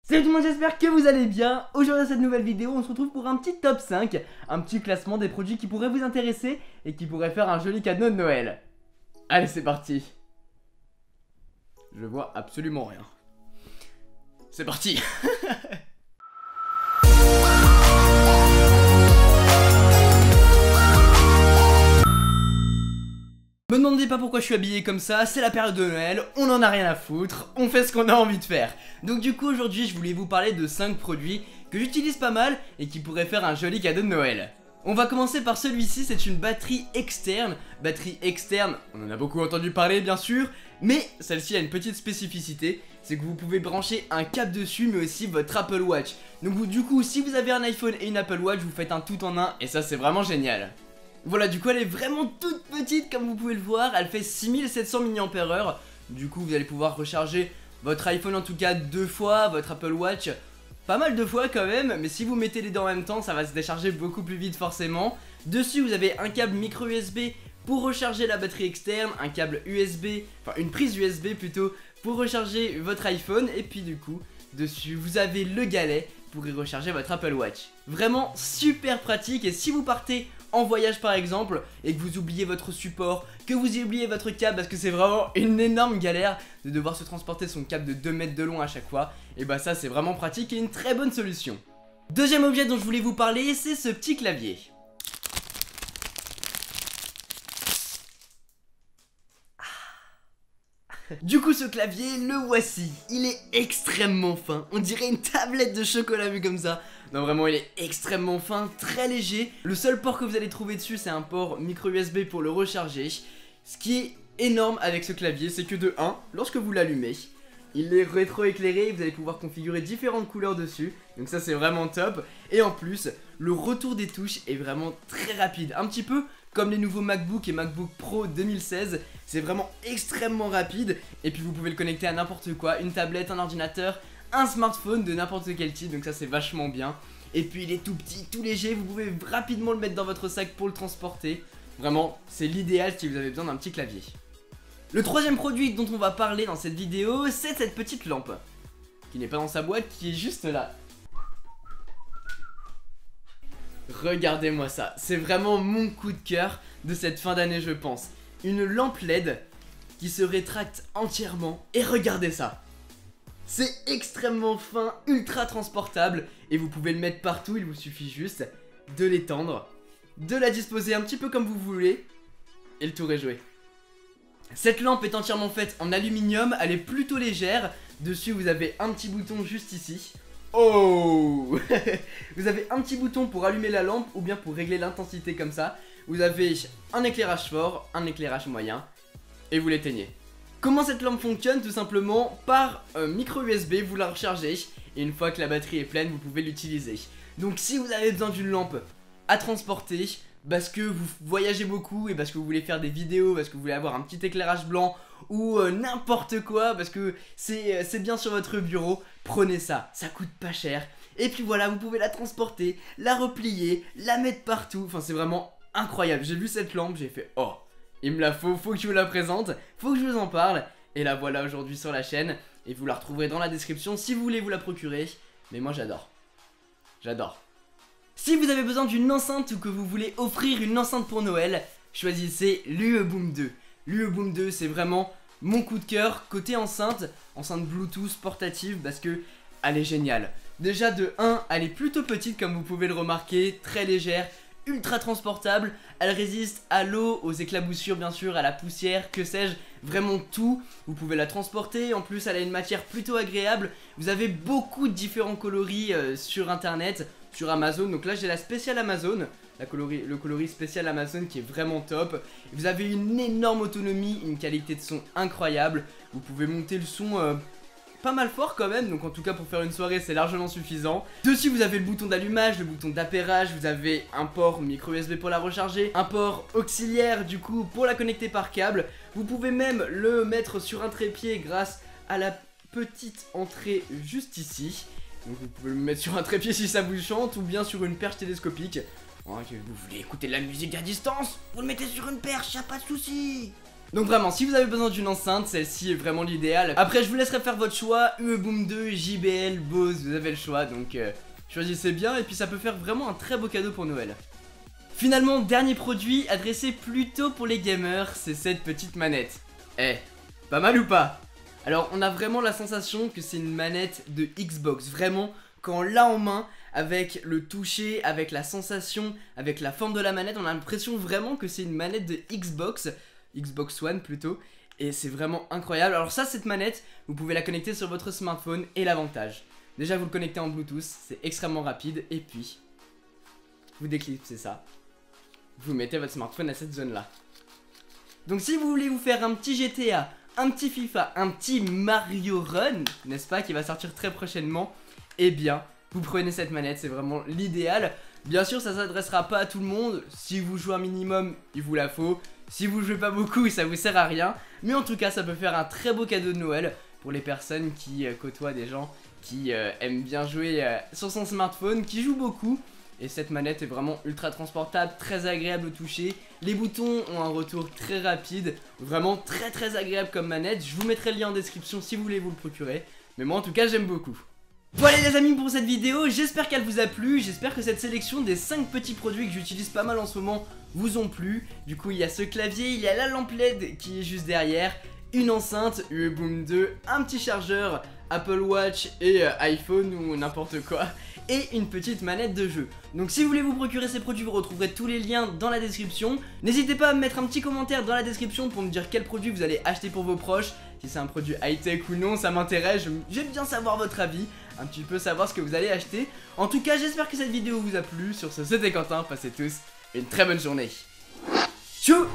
Salut tout le monde, j'espère que vous allez bien. Aujourd'hui dans cette nouvelle vidéo, on se retrouve pour un petit top 5, un petit classement des produits qui pourraient vous intéresser et qui pourraient faire un joli cadeau de Noël. Allez, c'est parti. Je vois absolument rien. C'est parti. Me demandez pas pourquoi je suis habillé comme ça, c'est la période de Noël, on en a rien à foutre, on fait ce qu'on a envie de faire. Donc du coup aujourd'hui je voulais vous parler de 5 produits que j'utilise pas mal et qui pourraient faire un joli cadeau de Noël. On va commencer par celui-ci, c'est une batterie externe. Batterie externe, on en a beaucoup entendu parler bien sûr, mais celle-ci a une petite spécificité, c'est que vous pouvez brancher un câble dessus mais aussi votre Apple Watch. Donc du coup si vous avez un iPhone et une Apple Watch, vous faites un tout en un et ça c'est vraiment génial. Voilà, du coup elle est vraiment toute petite comme vous pouvez le voir, elle fait 6700 mAh. Du coup vous allez pouvoir recharger votre iPhone en tout cas 2 fois, votre Apple Watch pas mal de fois quand même, mais si vous mettez les deux en même temps ça va se décharger beaucoup plus vite forcément. Dessus vous avez un câble micro USB pour recharger la batterie externe, un câble USB, enfin une prise USB plutôt pour recharger votre iPhone, et puis du coup dessus vous avez le galet pour y recharger votre Apple Watch. Vraiment super pratique, et si vous partez en voyage par exemple et que vous oubliez votre support, que vous y oubliez votre câble, parce que c'est vraiment une énorme galère de devoir se transporter son câble de 2 mètres de long à chaque fois, et bah ça c'est vraiment pratique et une très bonne solution. Deuxième objet dont je voulais vous parler, c'est ce petit clavier. Du coup ce clavier, le voici. Il est extrêmement fin, on dirait une tablette de chocolat vu comme ça. Non vraiment il est extrêmement fin, très léger. Le seul port que vous allez trouver dessus c'est un port micro USB pour le recharger. Ce qui est énorme avec ce clavier, c'est que de 1, lorsque vous l'allumez, il est rétro-éclairé, vous allez pouvoir configurer différentes couleurs dessus. Donc ça c'est vraiment top. Et en plus, le retour des touches est vraiment très rapide. Un petit peu comme les nouveaux MacBook et MacBook Pro 2016, c'est vraiment extrêmement rapide. Et puis vous pouvez le connecter à n'importe quoi, une tablette, un ordinateur, un smartphone de n'importe quel type, donc ça c'est vachement bien. Et puis il est tout petit, tout léger, vous pouvez rapidement le mettre dans votre sac pour le transporter. Vraiment, c'est l'idéal si vous avez besoin d'un petit clavier. Le troisième produit dont on va parler dans cette vidéo, c'est cette petite lampe. Qui n'est pas dans sa boîte, qui est juste là. Regardez-moi ça, c'est vraiment mon coup de cœur de cette fin d'année je pense. Une lampe LED qui se rétracte entièrement, et regardez ça. C'est extrêmement fin, ultra transportable, et vous pouvez le mettre partout, il vous suffit juste de l'étendre, de la disposer un petit peu comme vous voulez, et le tour est joué. Cette lampe est entièrement faite en aluminium, elle est plutôt légère, dessus vous avez un petit bouton juste ici. Oh. Vous avez un petit bouton pour allumer la lampe ou bien pour régler l'intensité comme ça. Vous avez un éclairage fort, un éclairage moyen, et vous l'éteignez. Comment cette lampe fonctionne? Tout simplement par micro USB, vous la rechargez et une fois que la batterie est pleine, vous pouvez l'utiliser. Donc si vous avez besoin d'une lampe à transporter, parce que vous voyagez beaucoup et parce que vous voulez faire des vidéos, parce que vous voulez avoir un petit éclairage blanc ou n'importe quoi, parce que c'est bien sur votre bureau, prenez ça, ça coûte pas cher. Et puis voilà, vous pouvez la transporter, la replier, la mettre partout, enfin c'est vraiment incroyable. J'ai vu cette lampe, j'ai fait oh, il me la faut que je vous la présente, faut que je vous en parle. Et la voilà aujourd'hui sur la chaîne, et vous la retrouverez dans la description si vous voulez vous la procurer. Mais moi j'adore, j'adore. Si vous avez besoin d'une enceinte ou que vous voulez offrir une enceinte pour Noël, choisissez l'UE-Boom 2. L'UE-Boom 2 c'est vraiment mon coup de cœur côté enceinte, enceinte Bluetooth portative, parce que elle est géniale. Déjà de 1, elle est plutôt petite comme vous pouvez le remarquer, très légère, ultra transportable, elle résiste à l'eau, aux éclaboussures bien sûr, à la poussière, que sais-je, vraiment tout. Vous pouvez la transporter, en plus elle a une matière plutôt agréable. Vous avez beaucoup de différents coloris sur internet, sur Amazon. Donc là j'ai la spéciale Amazon, le coloris spécial Amazon qui est vraiment top. Vous avez une énorme autonomie, une qualité de son incroyable. Vous pouvez monter le son pas mal fort quand même, donc en tout cas pour faire une soirée c'est largement suffisant. Dessus vous avez le bouton d'allumage, le bouton d'appairage, vous avez un port micro USB pour la recharger, un port auxiliaire du coup pour la connecter par câble. Vous pouvez même le mettre sur un trépied grâce à la petite entrée juste ici. Donc vous pouvez le mettre sur un trépied si ça vous chante, ou bien sur une perche télescopique. Oh, vous voulez écouter de la musique à distance, vous le mettez sur une perche, y'a pas de souci. Donc vraiment, si vous avez besoin d'une enceinte, celle-ci est vraiment l'idéal. Après, je vous laisserai faire votre choix, Ueboom 2, JBL, Bose, vous avez le choix, donc choisissez bien et puis ça peut faire vraiment un très beau cadeau pour Noël. Finalement, dernier produit adressé plutôt pour les gamers, c'est cette petite manette. Eh, pas mal ou pas? Alors, on a vraiment la sensation que c'est une manette de Xbox, vraiment, quand on l'a en main, avec le toucher, avec la sensation, avec la forme de la manette, on a l'impression vraiment que c'est une manette de Xbox One plutôt, et c'est vraiment incroyable. Alors ça, cette manette, vous pouvez la connecter sur votre smartphone, et l'avantage, déjà vous le connectez en Bluetooth, c'est extrêmement rapide, et puis vous déclipsez ça, vous mettez votre smartphone à cette zone là. Donc si vous voulez vous faire un petit GTA, un petit FIFA, un petit Mario Run, n'est-ce pas, qui va sortir très prochainement, eh bien vous prenez cette manette, c'est vraiment l'idéal. Bien sûr, ça s'adressera pas à tout le monde. Si vous jouez un minimum, il vous la faut. Si vous jouez pas beaucoup, ça vous sert à rien. Mais en tout cas, ça peut faire un très beau cadeau de Noël pour les personnes qui côtoient des gens qui aiment bien jouer sur son smartphone, qui jouent beaucoup. Et cette manette est vraiment ultra transportable, très agréable au toucher. Les boutons ont un retour très rapide, vraiment très agréable comme manette. Je vous mettrai le lien en description si vous voulez vous le procurer. Mais moi en tout cas, j'aime beaucoup. Voilà les amis pour cette vidéo, j'espère qu'elle vous a plu, j'espère que cette sélection des 5 petits produits que j'utilise pas mal en ce moment vous ont plu. Du coup il y a ce clavier, il y a la lampe LED qui est juste derrière, une enceinte, Ueboom 2, un petit chargeur, Apple Watch et iPhone ou n'importe quoi, et une petite manette de jeu. Donc si vous voulez vous procurer ces produits, vous retrouverez tous les liens dans la description. N'hésitez pas à me mettre un petit commentaire dans la description pour me dire quel produit vous allez acheter pour vos proches. Si c'est un produit high-tech ou non, ça m'intéresse, j'aime bien savoir votre avis, un petit peu savoir ce que vous allez acheter. En tout cas, j'espère que cette vidéo vous a plu. Sur ce, c'était Quentin, passez tous une très bonne journée. Tchou!